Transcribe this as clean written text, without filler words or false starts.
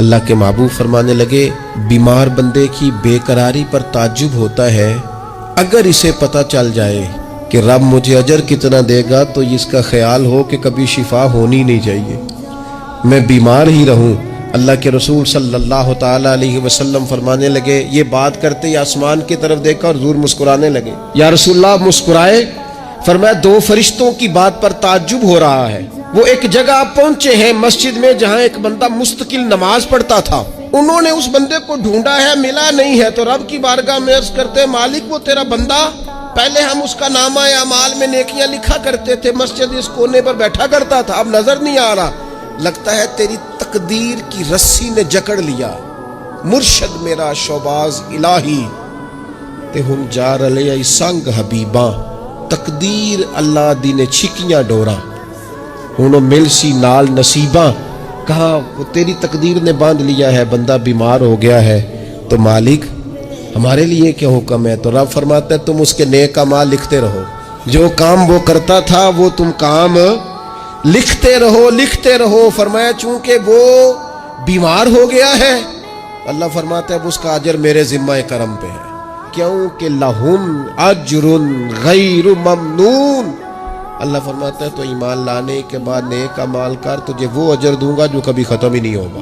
اللہ کے محبوب فرمانے لگے بیمار بندے کی بے قراری پر تعجب ہوتا ہے، اگر اسے پتہ چل جائے کہ رب مجھے اجر کتنا دے گا تو اس کا خیال ہو کہ کبھی شفا ہونی نہیں چاہیے، میں بیمار ہی رہوں۔ اللہ کے رسول صلی اللہ تعالیٰ علیہ وسلم فرمانے لگے، یہ بات کرتے ہی آسمان کی طرف دیکھا اور حضور مسکرانے لگے۔ یا رسول اللہ مسکرائے؟ فرمایا دو فرشتوں کی بات پر تعجب ہو رہا ہے۔ وہ ایک جگہ پہنچے ہیں مسجد میں جہاں ایک بندہ مستقل نماز پڑھتا تھا، انہوں نے اس بندے کو ڈھونڈا ہے، ملا نہیں ہے، تو رب کی بارگاہ میں عرض کرتے مالک وہ تیرا بندہ، پہلے ہم اس کا نامہ اعمال میں نیکیاں لکھا کرتے تھے، مسجد اس کونے پر بیٹھا کرتا تھا، اب نظر نہیں آ رہا، لگتا ہے تیری تقدیر کی رسی نے جکڑ لیا، مرشد میرا شوباز الہی تے ہن جا رلے سنگ حبیباں، تقدیر اللہ دی نے چھکیاں ڈوراں، ہن مل سی نال نصیباں، کہا وہ تیری تقدیر نے باندھ لیا ہے، بندہ بیمار ہو گیا ہے، تو مالک ہمارے لیے کیا حکم ہے؟ تو رب فرماتا ہے تم اس کے نیک اعمال لکھتے رہو، جو کام وہ کرتا تھا وہ تم کام لکھتے رہو لکھتے رہو۔ فرمایا چونکہ وہ بیمار ہو گیا ہے، اللہ فرماتا ہے اب اس کا اجر میرے ذمہ کرم پہ ہے، کیونکہ لہم اجر غیر ممنون۔ اللہ فرماتا ہے تو ایمان لانے کے بعد نیک اعمال کر، تجھے وہ اجر دوں گا جو کبھی ختم ہی نہیں ہوگا۔